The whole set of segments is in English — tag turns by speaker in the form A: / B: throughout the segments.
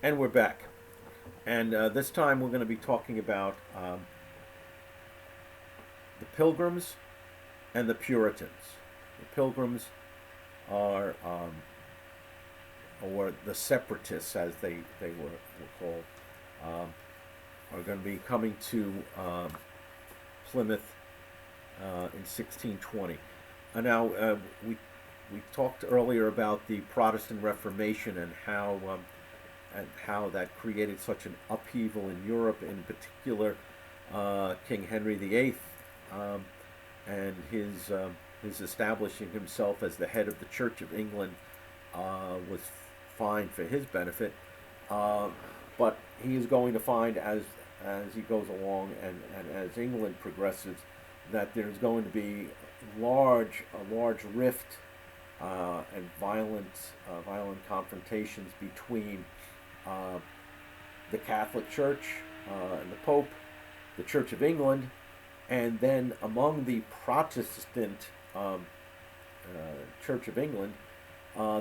A: And we're back. And this time we're going to be talking about the Pilgrims and the Puritans. The Pilgrims are, or the Separatists as they were called, um, are going to be coming to Plymouth in 1620. Now, we talked earlier about the Protestant Reformation and how that created such an upheaval in Europe, in particular King Henry VIII, and his establishing himself as the head of the Church of England was fine for his benefit, uh, but he is going to find as he goes along and as England progresses that there's going to be a large rift and violent confrontations between uh, the Catholic Church and the Pope, the Church of England, and then among the Protestant Church of England,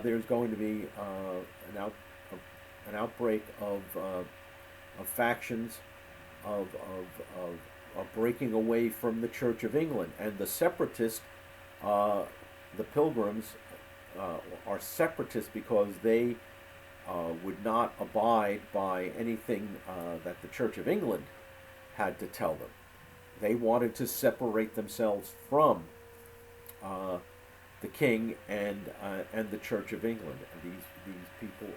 A: there's going to be an outbreak of factions of breaking away from the Church of England, and the separatists, uh, the Pilgrims, are separatists because they would not abide by anything that the Church of England had to tell them. They wanted to separate themselves from uh, the king and the Church of England. And these people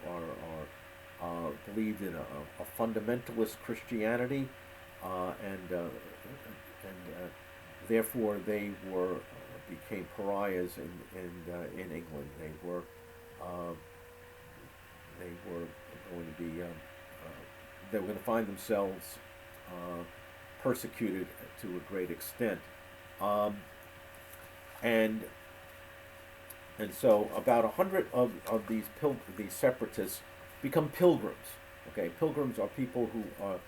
A: are believed in a fundamentalist Christianity, and therefore they were became pariahs in England. Uh, they were going to be they were going to find themselves uh, persecuted to a great extent, um, and so about 100 of these separatists become pilgrims. Okay, pilgrims are people who are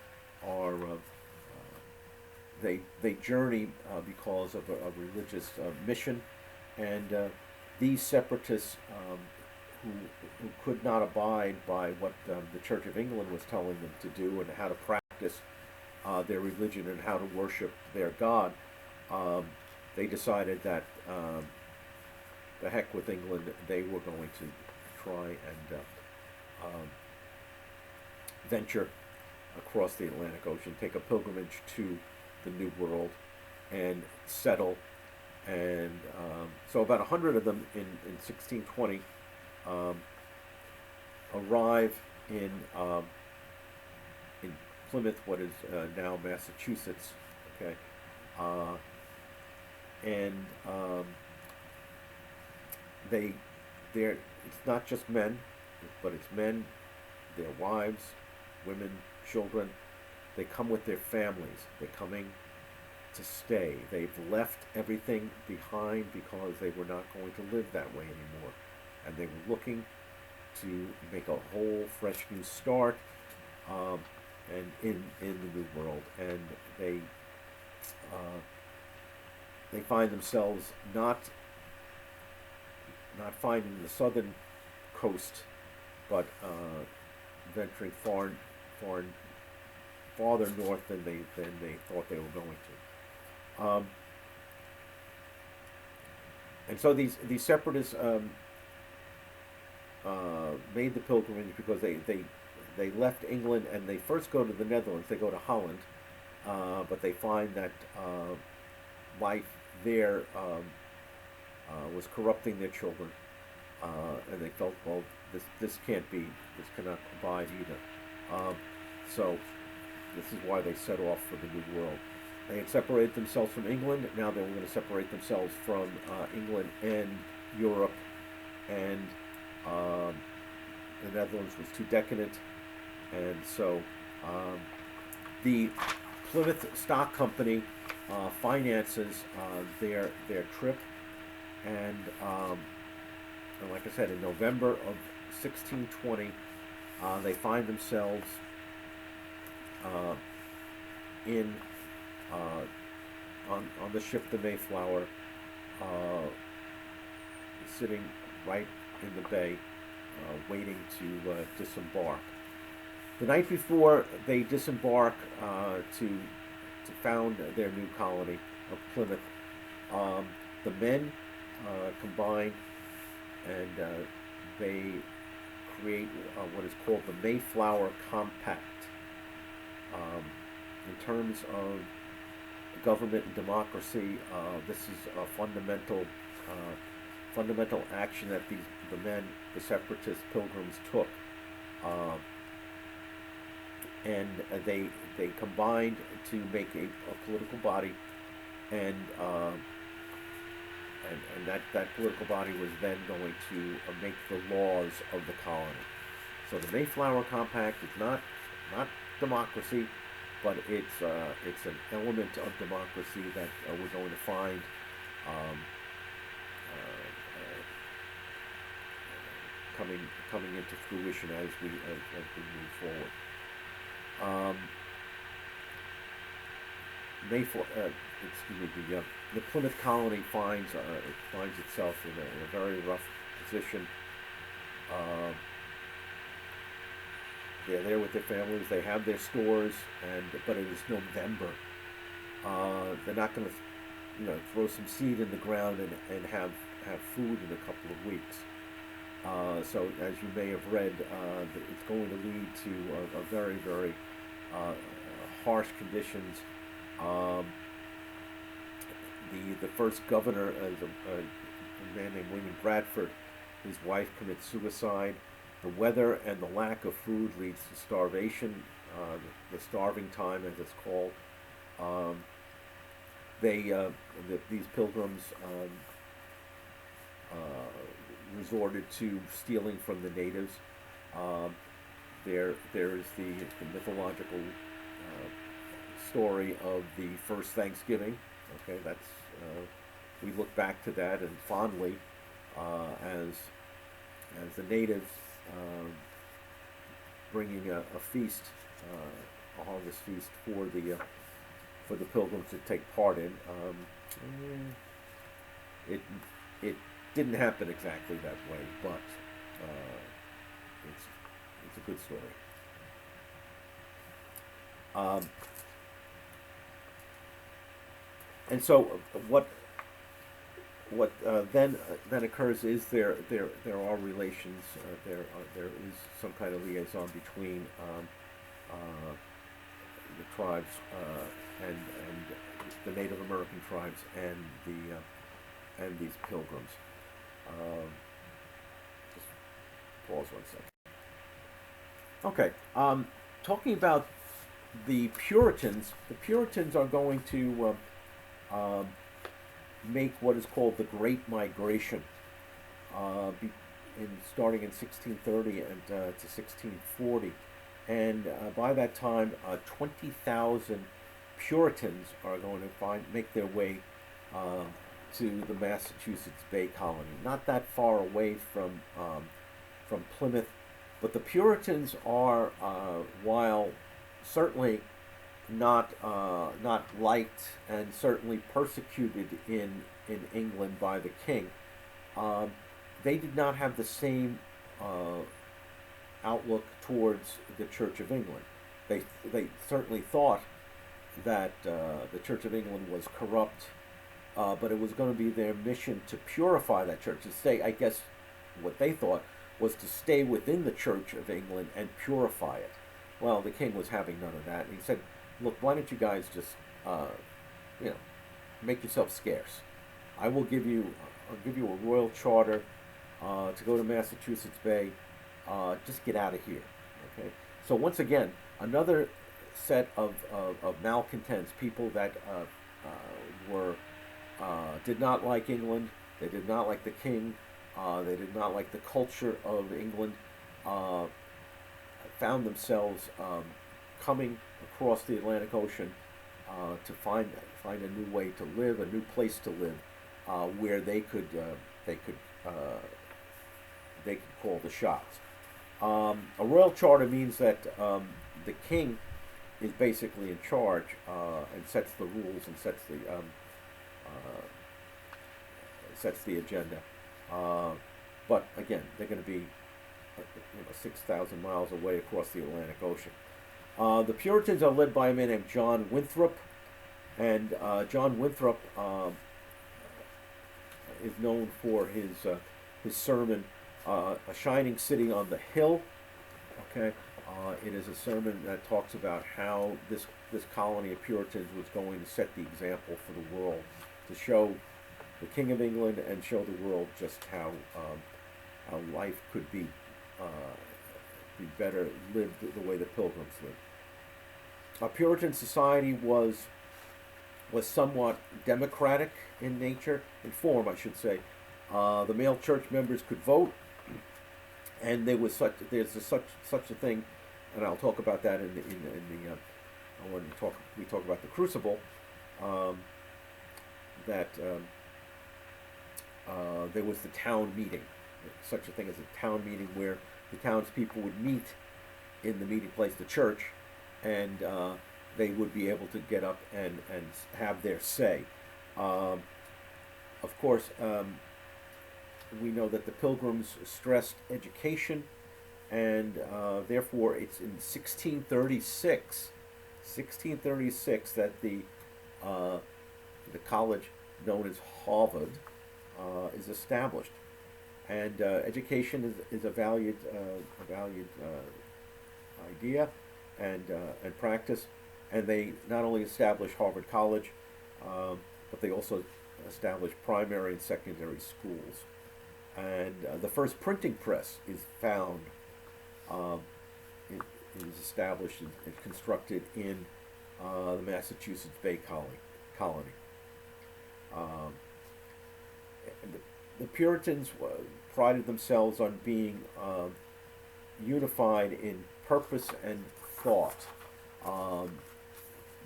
A: they journey because of a religious mission, and these separatists who could not abide by what the Church of England was telling them to do and how to practice their religion and how to worship their God, um, they decided that the heck with England, they were going to try and um, venture across the Atlantic Ocean, take a pilgrimage to the New World, and settle. And so about 100 of them in 1620 um, arrive in Plymouth, what is now Massachusetts. Okay, uh, and they they're it's not just men, but it's men, their wives, women, children. They come with their families. They're coming to stay. They've left everything behind because they were not going to live that way anymore, and they were looking to make a whole fresh new start, um, and in the new world. And uh, they find themselves not finding the southern coast, but venturing far farther north than they thought they were going to. And so these separatists made the pilgrimage because they left England and they first go to the Netherlands. They go to Holland, but they find that life there was corrupting their children, and they felt, well, this can't be, this cannot abide either. So this is why they set off for the New World. They had separated themselves from England. Now they were going to separate themselves from England and Europe, and um, the Netherlands was too decadent, and so the Plymouth Stock Company finances their trip, and like I said, in November of 1620, they find themselves uh, in on the ship the Mayflower, uh, sitting right in the bay, waiting to disembark. The night before they disembark to found their new colony of Plymouth, um, the men combine and they create what is called the Mayflower Compact. In terms of government and democracy, this is a fundamental action that the men, the separatist pilgrims, took, uh, and they combined to make a political body, and that political body was then going to make the laws of the colony. So the Mayflower Compact is not democracy, but it's an element of democracy that we're going to find um, coming into fruition as we move forward. Um, Mayflower, excuse me, the Plymouth colony finds itself in a very rough position. Uh, they're there with their families. They have their stores, but it is November. They're not going to, throw some seed in the ground and have food in a couple of weeks. So, as you may have read, it's going to lead to a very, very harsh conditions. Um, the first governor is a man named William Bradford. His wife commits suicide. The weather and the lack of food leads to starvation, the starving time, as it's called. Um, these pilgrims resorted to stealing from the natives. Um, there is the mythological story of the first Thanksgiving. Okay, that's we look back to that and fondly as the natives bringing a feast, a harvest feast for the pilgrims to take part in. It it didn't happen exactly that way, but it's it's a good story. Um, and so what then occurs is there are relations. There is some kind of liaison between uh, the tribes and the Native American tribes and these pilgrims. Um, just pause 1 second. Okay. Talking about the Puritans are going to make what is called the Great Migration, starting in 1630 and to 1640, and by that time, 20,000 Puritans are going to make their way uh, to the Massachusetts Bay Colony, not that far away from Plymouth. But the Puritans are, while certainly not liked and certainly persecuted in England by the king, um, they did not have the same outlook towards the Church of England. They certainly thought that the Church of England was corrupt, but it was going to be their mission to purify that church, to stay, I guess, what they thought was to stay within the Church of England and purify it. Well, the king was having none of that, and he said, "Look, why don't you guys just, you know, make yourself scarce? I'll give you a royal charter to go to Massachusetts Bay. Just get out of here." Okay. So once again, another set of malcontents, people that were did not like England. They did not like the king. They did not like the culture of England. Uh, Found themselves coming across the Atlantic Ocean to find a new way to live, a new place to live, where they could they could call the shots. A royal charter means that the king is basically in charge and sets the rules and sets the agenda. But again, they're going to be 6,000 miles away across the Atlantic Ocean. The Puritans are led by a man named John Winthrop, and John Winthrop is known for his sermon, "A Shining City on the Hill." Okay, it is a sermon that talks about how this colony of Puritans was going to set the example for the world, to show the King of England and show the world just how life could be better lived the way the Pilgrims lived. Puritan society was somewhat democratic in nature, in form, I should say. The male church members could vote, and there's such a thing, and I'll talk about that in the when we talk about the crucible. That there was the town meeting, such a thing as a town meeting where the townspeople would meet in the meeting place, the church, and they would be able to get up and have their say. Of course, we know that the Pilgrims stressed education, and therefore it's in 1636 that the college known as Harvard is established, and education is a valued idea and practice. And they not only established Harvard College, but they also established primary and secondary schools. And the first printing press is found. It is established and constructed in the Massachusetts Bay Colony. And the Puritans prided themselves on being unified in purpose and thought.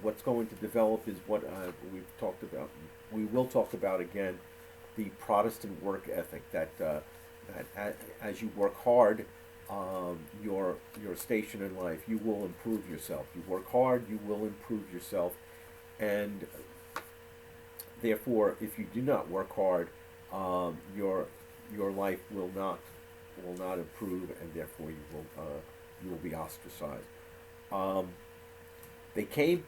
A: What's going to develop is what we've talked about. We will talk about again the Protestant work ethic. That as you work hard, your station in life, you will improve yourself. You work hard, you will improve yourself, and therefore, if you do not work hard, your life will not improve, and therefore you will be ostracized. They came.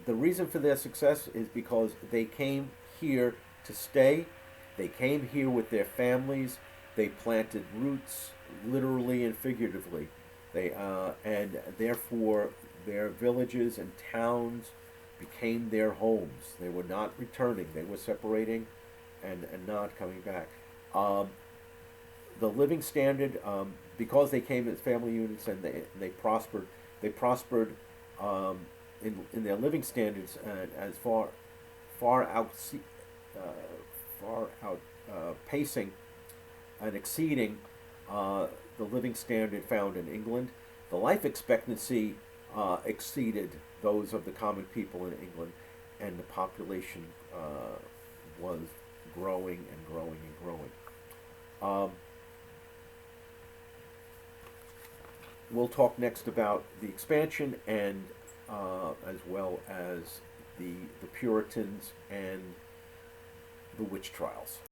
A: The reason for their success is because they came here to stay. They came here with their families. They planted roots, literally and figuratively. And therefore their villages and towns became their homes. They were not returning. They were separating and not coming back. The living standard, because they came as family units and they prospered. They prospered in their living standards as far pacing and exceeding the living standard found in England. The life expectancy exceeded those of the common people in England, and the population was growing and growing and growing. We'll talk next about the expansion and as well as the Puritans and the witch trials.